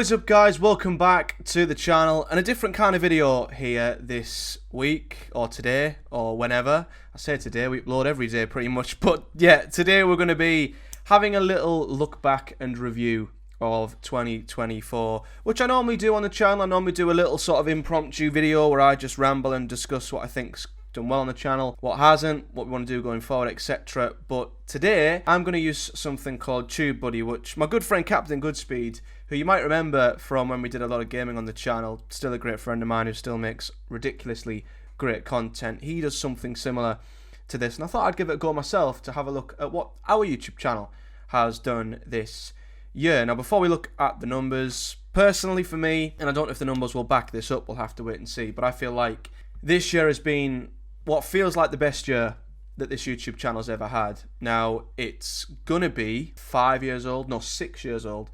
What is up, guys? Welcome back to the channel and a different kind of video here this week or today or whenever. I say today, we upload every day pretty much, but yeah, today we're going to be having a little look back and review of 2024, which I normally do on the channel. I normally do a little sort of impromptu video where I just ramble and discuss what I think's done well on the channel, what hasn't, what we want to do going forward, etc. But today I'm going to use something called TubeBuddy, which my good friend Captain Goodspeed, who you might remember from when we did a lot of gaming on the channel, still a great friend of mine who still makes ridiculously great content, he does something similar to this, and I thought I'd give it a go myself to have a look at what our YouTube channel has done this year. Now, before we look at the numbers, personally for me, and I don't know if the numbers will back this up, we'll have to wait and see, but I feel like this year has been what feels like the best year that this YouTube channel's ever had. Now, it's gonna be 6 years old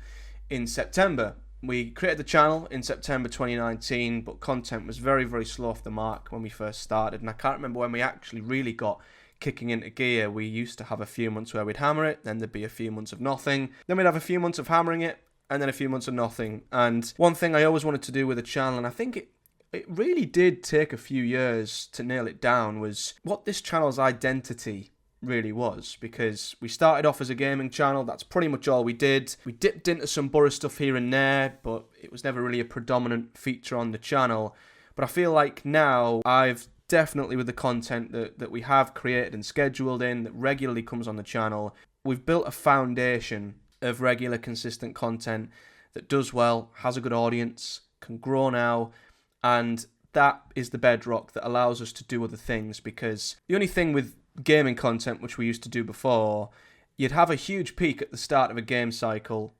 in September. We created the channel in September 2019, but content was very, very slow off the mark when we first started, and I can't remember when we actually really got kicking into gear. We used to have a few months where we'd hammer it, then there'd be a few months of nothing, then we'd have a few months of hammering it, and then a few months of nothing. And one thing I always wanted to do with the channel, and I think it really did take a few years to nail it down, was what this channel's identity really was, because we started off as a gaming channel. That's pretty much all we did. We dipped into some Boro stuff here and there, but it was never really a predominant feature on the channel. But I feel like now I've definitely, with the content that we have created and scheduled in that regularly comes on the channel, we've built a foundation of regular consistent content that does well, has a good audience, can grow now, and that is the bedrock that allows us to do other things. Because the only thing with gaming content, which we used to do before, you'd have a huge peak at the start of a game cycle,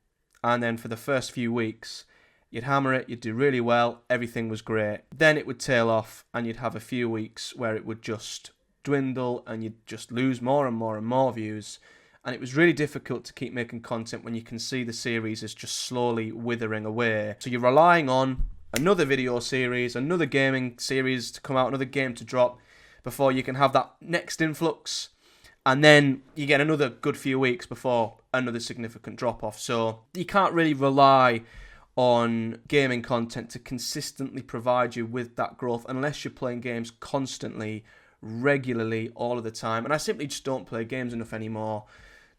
and then for the first few weeks you'd hammer it, you'd do really well, everything was great. Then it would tail off and you'd have a few weeks where it would just dwindle and you'd just lose more and more and more views. And it was really difficult to keep making content when you can see the series is just slowly withering away. So you're relying on another video series, another gaming series to come out, another game to drop before you can have that next influx. And then you get another good few weeks before another significant drop off. So you can't really rely on gaming content to consistently provide you with that growth unless you're playing games constantly, regularly, all of the time. And I simply just don't play games enough anymore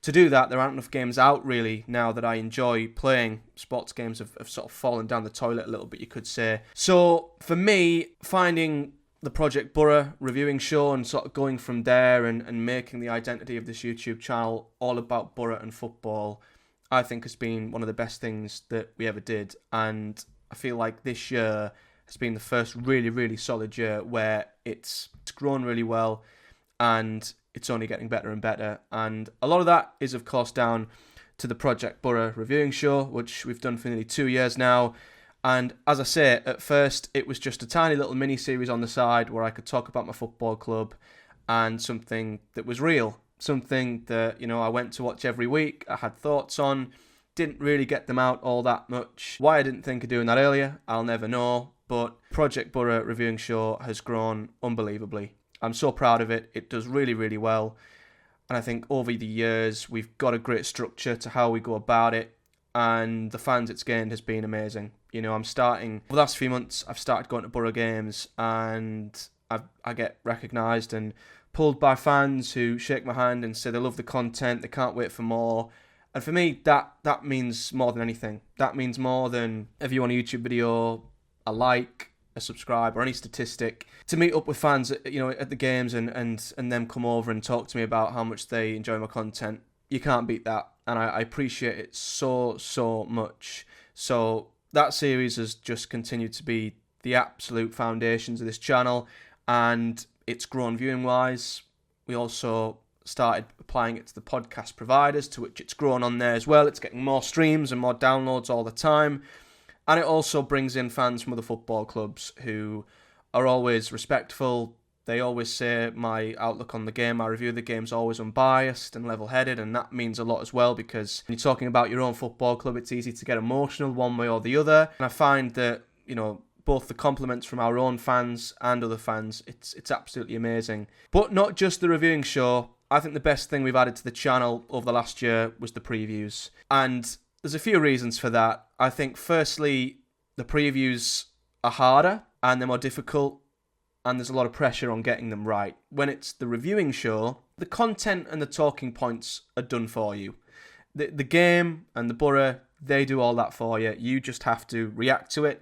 to do that. There aren't enough games out really now that I enjoy playing. Sports games have sort of fallen down the toilet a little bit, you could say. So for me, finding the Project Boro reviewing show and sort of going from there and making the identity of this YouTube channel all about Boro and football, I think has been one of the best things that we ever did. And I feel like this year has been the first really, really solid year where it's grown really well and it's only getting better and better. And a lot of that is, of course, down to the Project Boro reviewing show, which we've done for nearly 2 years now. And as I say, at first it was just a tiny little mini series on the side where I could talk about my football club and something that was real, something that, you know, I went to watch every week, I had thoughts on, didn't really get them out all that much. Why I didn't think of doing that earlier, I'll never know, but Project Boro reviewing show has grown unbelievably. I'm so proud of it. It does really, really well. And I think over the years, we've got a great structure to how we go about it. And the fans it's gained has been amazing. You know, over the last few months, I've started going to Boro games and I get recognised and pulled by fans who shake my hand and say they love the content, they can't wait for more. And for me, that means more than anything. That means more than a view on a YouTube video, a like, a subscribe, or any statistic. To meet up with fans, you know, at the games and them come over and talk to me about how much they enjoy my content, you can't beat that. And I appreciate it so much. So that series has just continued to be the absolute foundations of this channel, and it's grown viewing wise. We also started applying it to the podcast providers, to which it's grown on there as well. It's getting more streams and more downloads all the time. And it also brings in fans from other football clubs who are always respectful. They always say my outlook on the game, my review of the game is always unbiased and level-headed, and that means a lot as well, because when you're talking about your own football club, it's easy to get emotional one way or the other. And I find that, you know, both the compliments from our own fans and other fans, it's absolutely amazing. But not just the reviewing show. I think the best thing we've added to the channel over the last year was the previews. And there's a few reasons for that. I think firstly, the previews are harder and they're more difficult, and there's a lot of pressure on getting them right. When it's the reviewing show, the content and the talking points are done for you. The game and the Boro, they do all that for you. You just have to react to it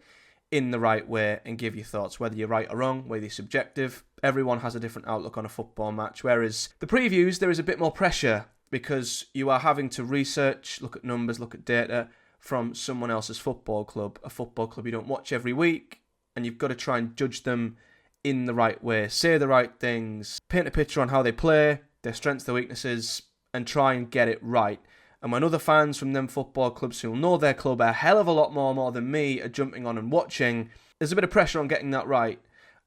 in the right way and give your thoughts, whether you're right or wrong, whether you're subjective. Everyone has a different outlook on a football match, whereas the previews, there is a bit more pressure because you are having to research, look at numbers, look at data from someone else's football club, a football club you don't watch every week, and you've got to try and judge them in the right way, say the right things, paint a picture on how they play, their strengths, their weaknesses, and try and get it right. And when other fans from them football clubs who know their club a hell of a lot more than me are jumping on and watching, there's a bit of pressure on getting that right.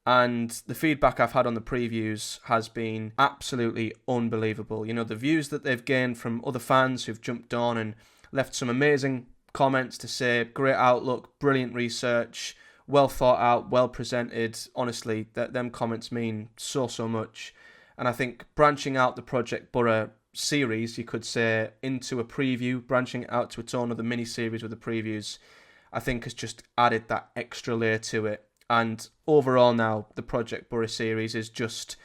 And the feedback I've had on the previews has been absolutely unbelievable. You know, the views that they've gained from other fans who've jumped on and left some amazing comments to say, great outlook, brilliant research, well thought out, well presented. Honestly, them comments mean so much. And I think branching out the Project Boro series, you could say, into a preview, branching it out to its own other mini-series with the previews, I think has just added that extra layer to it. And overall now, the Project Boro series is just,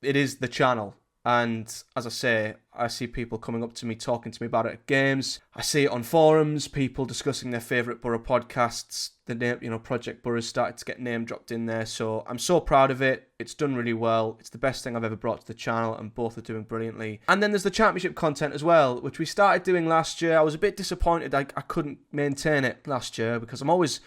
it is the channel. And as I say, I see people coming up to me, talking to me about it at games. I see it on forums, people discussing their favourite Boro podcasts. The name, Project Boro started to get name dropped in there. So I'm so proud of it. It's done really well. It's the best thing I've ever brought to the channel, and both are doing brilliantly. And then there's the Championship content as well, which we started doing last year. I was a bit disappointed I couldn't maintain it last year because I'm always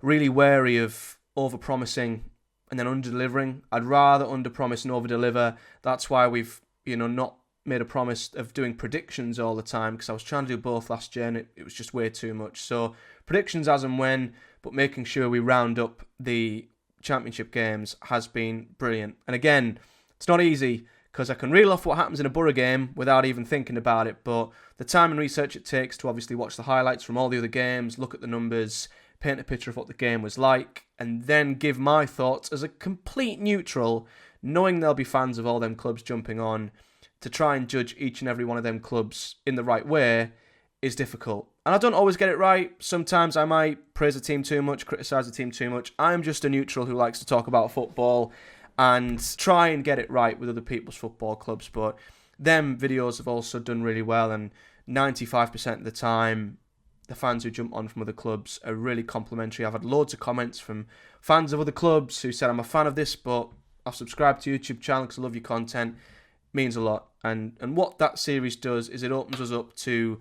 really wary of over-promising and then under-delivering. I'd rather under-promise and over-deliver. That's why we've, not made a promise of doing predictions all the time, because I was trying to do both last year and it was just way too much. So predictions as and when, but making sure we round up the Championship games has been brilliant. And again, it's not easy because I can reel off what happens in a Boro game without even thinking about it, but the time and research it takes to obviously watch the highlights from all the other games, look at the numbers, paint a picture of what the game was like, and then give my thoughts as a complete neutral, knowing there'll be fans of all them clubs jumping on, to try and judge each and every one of them clubs in the right way is difficult. And I don't always get it right. Sometimes I might praise a team too much, criticise a team too much. I'm just a neutral who likes to talk about football and try and get it right with other people's football clubs. But them videos have also done really well, and 95% of the time, the fans who jump on from other clubs are really complimentary. I've had loads of comments from fans of other clubs who said, I'm a fan of this, but I've subscribed to your YouTube channel because I love your content. Means a lot. And what that series does is it opens us up to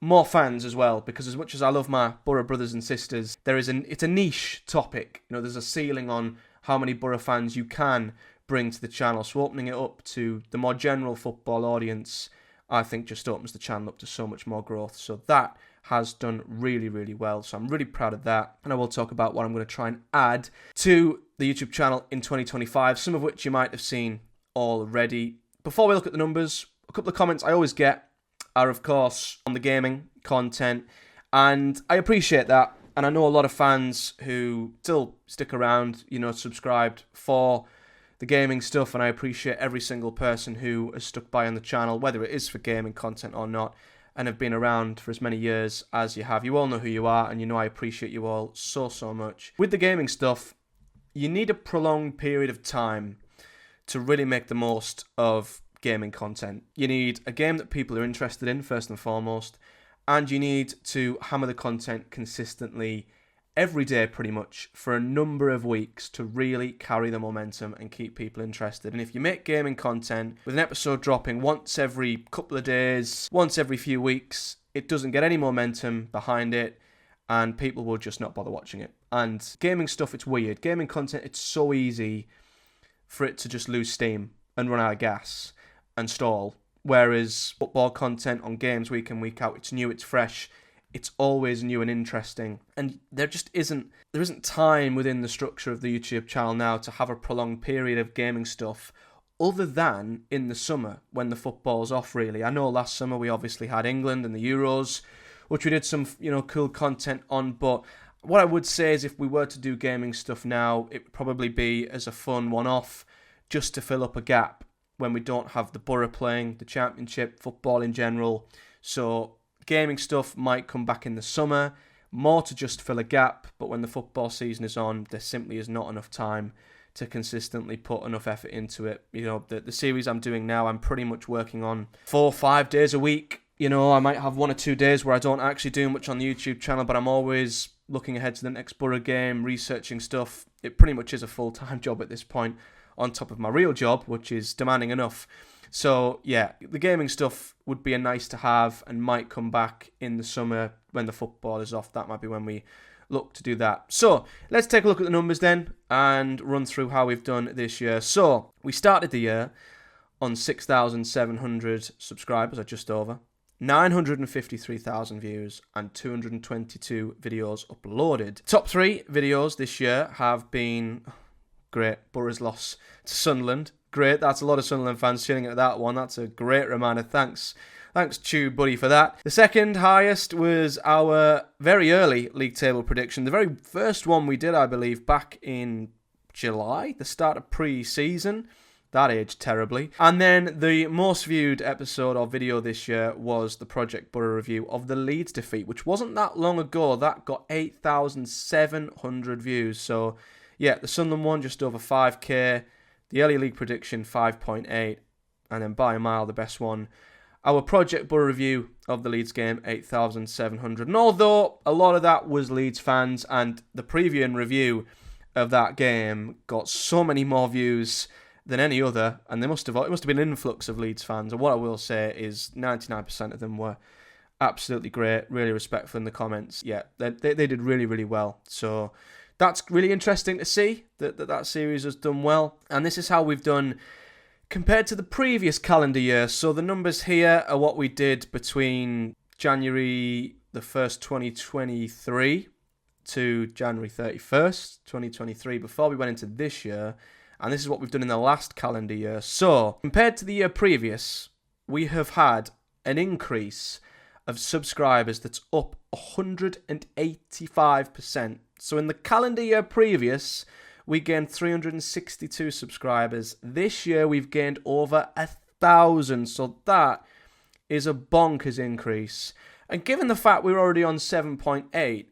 more fans as well, because as much as I love my Boro brothers and sisters, it's a niche topic. There's a ceiling on how many Boro fans you can bring to the channel. So opening it up to the more general football audience, I think just opens the channel up to so much more growth. So that has done really, really well. So I'm really proud of that. And I will talk about what I'm going to try and add to the YouTube channel in 2025, some of which you might have seen already. Before we look at the numbers, a couple of comments I always get are, of course, on the gaming content. And I appreciate that. And I know a lot of fans who still stick around, subscribed for the gaming stuff. And I appreciate every single person who has stuck by on the channel, whether it is for gaming content or not, and have been around for as many years as you have. You all know who you are, and I appreciate you all so much. With the gaming stuff, you need a prolonged period of time to really make the most of gaming content. You need a game that people are interested in, first and foremost, and you need to hammer the content consistently every day pretty much for a number of weeks to really carry the momentum and keep people interested. And if you make gaming content with an episode dropping once every couple of days, once every few weeks, it doesn't get any momentum behind it and people will just not bother watching it. And gaming stuff, it's weird. Gaming content, it's so easy for it to just lose steam and run out of gas and stall. Whereas football content on games week in, week out, it's new, it's fresh, it's always new and interesting. And there isn't time within the structure of the YouTube channel now to have a prolonged period of gaming stuff other than in the summer when the football's off, really. I know last summer we obviously had England and the Euros, which we did some, cool content on. But what I would say is if we were to do gaming stuff now, it would probably be as a fun one-off just to fill up a gap when we don't have the Boro playing, the Championship, football in general. So Gaming stuff might come back in the summer, more to just fill a gap, but when the football season is on, there simply is not enough time to consistently put enough effort into it. You know, the series I'm doing now, I'm pretty much working on 4 or 5 days a week. You know, I might have 1 or 2 days where I don't actually do much on the YouTube channel, but I'm always looking ahead to the next Boro game, researching stuff. It pretty much is a full-time job at this point, on top of my real job, which is demanding enough. So, yeah, the gaming stuff would be a nice to have and might come back in the summer when the football is off. That might be when we look to do that. So, let's take a look at the numbers then and run through how we've done this year. So, we started the year on 6,700 subscribers, or just over, 953,000 views and 222 videos uploaded. Top 3 videos this year have been... Great, Boro's loss to Sunderland. Great, that's a lot of Sunderland fans tuning at that one. That's a great reminder. Thanks, Chew, buddy, for that. The second highest was our very early league table prediction. The very first one we did, I believe, back in July, the start of pre-season. That aged terribly. And then the most viewed episode or video this year was the Project Boro review of the Leeds defeat, which wasn't that long ago. That got 8,700 views. So, yeah, the Sunderland one, just over 5k. The early league prediction, 5.8. And then by a mile, the best one, our Project Boro review of the Leeds game, 8,700. And although a lot of that was Leeds fans, and the preview and review of that game got so many more views than any other, and it must have been an influx of Leeds fans. And what I will say is 99% of them were absolutely great, really respectful in the comments. Yeah, they did really, really well. So that's really interesting to see that series has done well. And this is how we've done compared to the previous calendar year. So the numbers here are what we did between January the 1st, 2023 to January 31st, 2023, before we went into this year. And this is what we've done in the last calendar year. So, compared to the year previous, we have had an increase of subscribers that's up 185%. So, in the calendar year previous, we gained 362 subscribers. This year, we've gained over 1,000. So, that is a bonkers increase. And given the fact we're already on 7.8,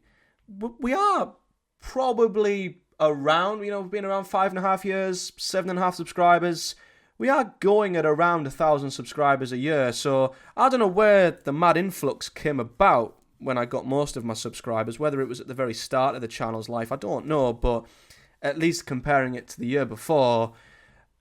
we are probably around, we've been around 5.5 years, 7.5 subscribers. We are going at around 1,000 subscribers a year. So I don't know where the mad influx came about when I got most of my subscribers, whether it was at the very start of the channel's life, I don't know. But at least comparing it to the year before,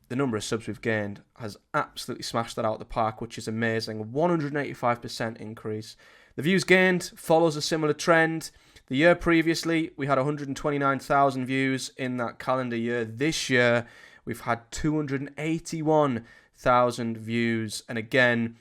the number of subs we've gained has absolutely smashed that out of the park, which is amazing. 185% increase. The views gained follows a similar trend. The year previously, we had 129,000 views in that calendar year. This year, we've had 281,000 views. And again,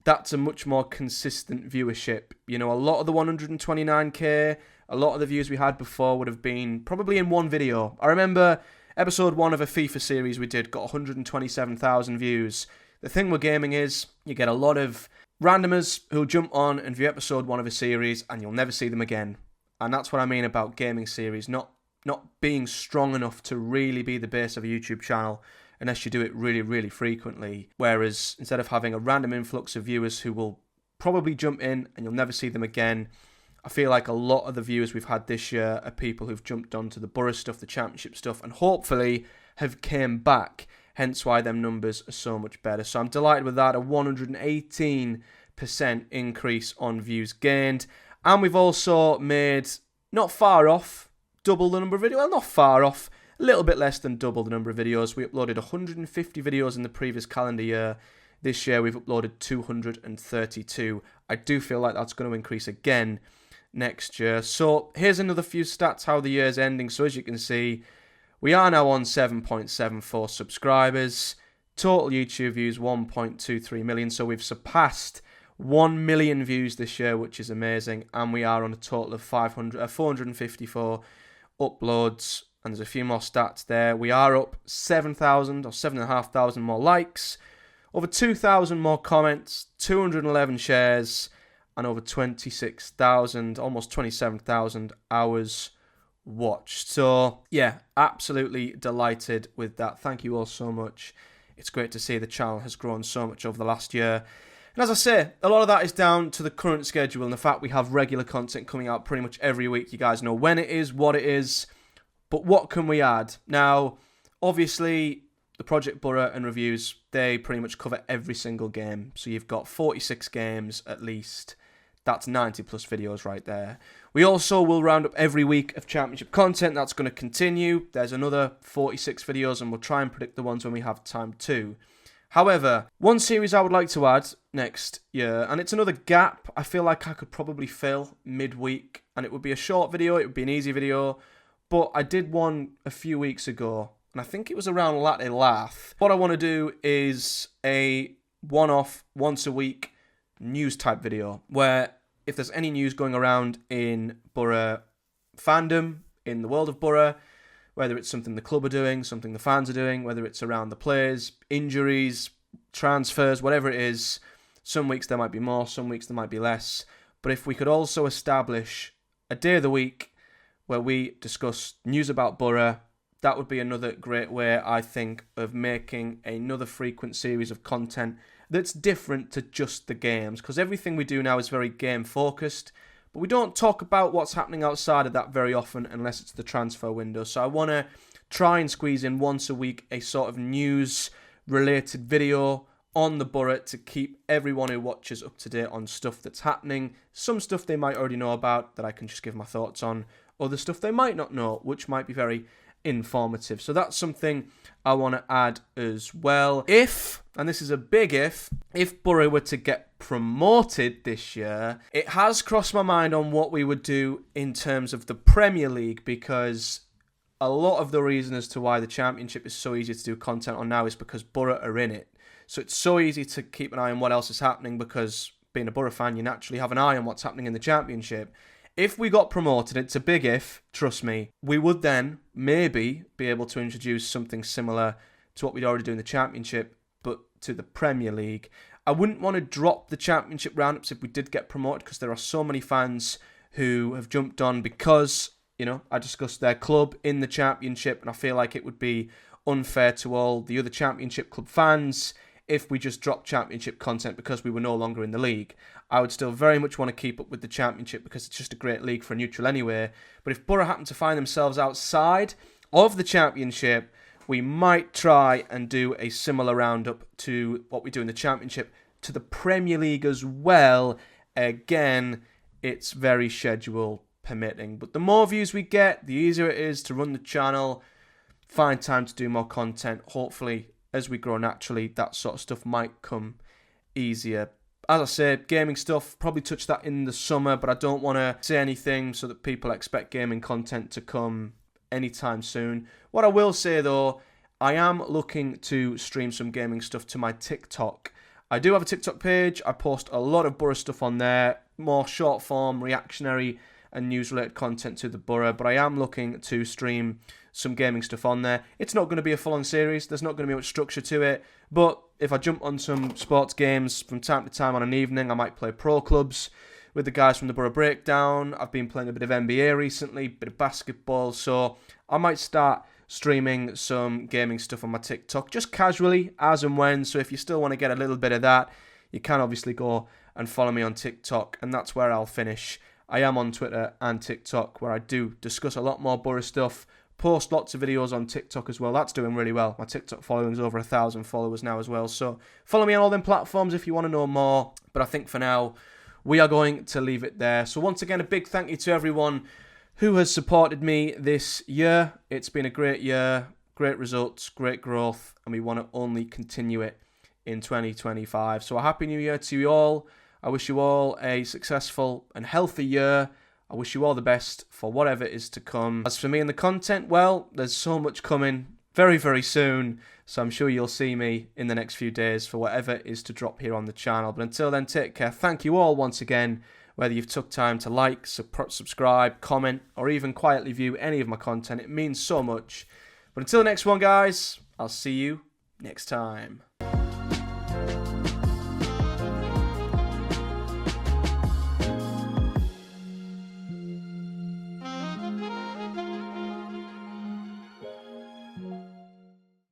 that's a much more consistent viewership. You know, a lot of the 129k, a lot of the views we had before would have been probably in one video. I remember episode 1 of a FIFA series we did got 127,000 views. The thing with gaming is you get a lot of randomers who'll jump on and view episode 1 of a series and you'll never see them again. And that's what I mean about gaming series, not being strong enough to really be the base of a YouTube channel unless you do it really, really frequently. Whereas instead of having a random influx of viewers who will probably jump in and you'll never see them again, I feel like a lot of the viewers we've had this year are people who've jumped onto the Boro stuff, the Championship stuff, and hopefully have came back, hence why them numbers are so much better. So I'm delighted with that, a 118% increase on views gained. And we've also made, not far off, double the number of videos. Well, not far off, a little bit less than double the number of videos. We uploaded 150 videos in the previous calendar year. This year, we've uploaded 232. I do feel like that's going to increase again next year. So here's another few stats how the year's ending. So as you can see, we are now on 7.74 subscribers. Total YouTube views, 1.23 million. So we've surpassed 1 million views this year, which is amazing, and we are on a total of 454 uploads, and there's a few more stats there. We are up 7,000 or 7,500 more likes, over 2,000 more comments, 211 shares, and over 26,000, almost 27,000 hours watched. So yeah, absolutely delighted with that. Thank you all so much. It's great to see the channel has grown so much over the last year. And as I say, a lot of that is down to the current schedule and the fact we have regular content coming out pretty much every week. You guys know when it is, what it is, but what can we add? Now, obviously, the Project Boro and reviews, they pretty much cover every single game. So you've got 46 games at least. That's 90 plus videos right there. We also will round up every week of Championship content. That's going to continue. There's another 46 videos and we'll try and predict the ones when we have time too. However, one series I would like to add next year, and it's another gap I feel like I could probably fill midweek, and it would be a short video, it would be an easy video, but I did one a few weeks ago, and I think it was around Latte Lath. What I want to do is a one-off, once-a-week news-type video, where if there's any news going around in Boro fandom, in the world of Boro, whether it's something the club are doing, something the fans are doing, whether it's around the players, injuries, transfers, whatever it is. Some weeks there might be more, some weeks there might be less. But if we could also establish a day of the week where we discuss news about Boro, that would be another great way, I think, of making another frequent series of content that's different to just the games. Because everything we do now is very game-focused. But we don't talk about what's happening outside of that very often unless it's the transfer window. So I want to try and squeeze in once a week a sort of news-related video on the Boro to keep everyone who watches up to date on stuff that's happening. Some stuff they might already know about that I can just give my thoughts on. Other stuff they might not know, which might be very informative. So that's something I want to add as well. If, and this is a big if Boro were to get promoted this year, it has crossed my mind on what we would do in terms of the Premier League, because a lot of the reason as to why the Championship is so easy to do content on now is because Boro are in it. So it's so easy to keep an eye on what else is happening because being a Boro fan, you naturally have an eye on what's happening in the Championship. If we got promoted, it's a big if, trust me, we would then maybe be able to introduce something similar to what we'd already do in the Championship, but to the Premier League. I wouldn't want to drop the Championship Roundups if we did get promoted, because there are so many fans who have jumped on because, you know, I discussed their club in the Championship, and I feel like it would be unfair to all the other Championship club fans if we just dropped Championship content because we were no longer in the league. I would still very much want to keep up with the Championship because it's just a great league for a neutral anyway. But if Boro happen to find themselves outside of the Championship, we might try and do a similar roundup to what we do in the Championship to the Premier League as well. Again, it's very schedule permitting. But the more views we get, the easier it is to run the channel, find time to do more content. Hopefully, as we grow naturally, that sort of stuff might come easier. As I said, gaming stuff, probably touch that in the summer, but I don't want to say anything so that people expect gaming content to come anytime soon. What I will say though, I am looking to stream some gaming stuff to my TikTok. I do have a TikTok page. I post a lot of Boro stuff on there, more short form, reactionary and news related content to the Boro, but I am looking to stream some gaming stuff on there. It's not going to be a full-on series. There's not going to be much structure to it, but if I jump on some sports games from time to time on an evening, I might play pro clubs with the guys from the Boro Breakdown. I've been playing a bit of NBA recently, a bit of basketball, so I might start streaming some gaming stuff on my TikTok, just casually, as and when. So if you still want to get a little bit of that, you can obviously go and follow me on TikTok, and that's where I'll finish. I am on Twitter and TikTok, where I do discuss a lot more Boro stuff, post lots of videos on TikTok as well. That's doing really well. My TikTok following is over 1,000 followers now as well. So follow me on all them platforms if you want to know more. But I think for now, we are going to leave it there. So once again, a big thank you to everyone who has supported me this year. It's been a great year, great results, great growth, and we want to only continue it in 2025. So a happy new year to you all. I wish you all a successful and healthy year. I wish you all the best for whatever is to come. As for me and the content, well, there's so much coming very, very soon. So I'm sure you'll see me in the next few days for whatever is to drop here on the channel. But until then, take care. Thank you all once again, whether you've took time to like, subscribe, comment, or even quietly view any of my content. It means so much. But until the next one, guys, I'll see you next time.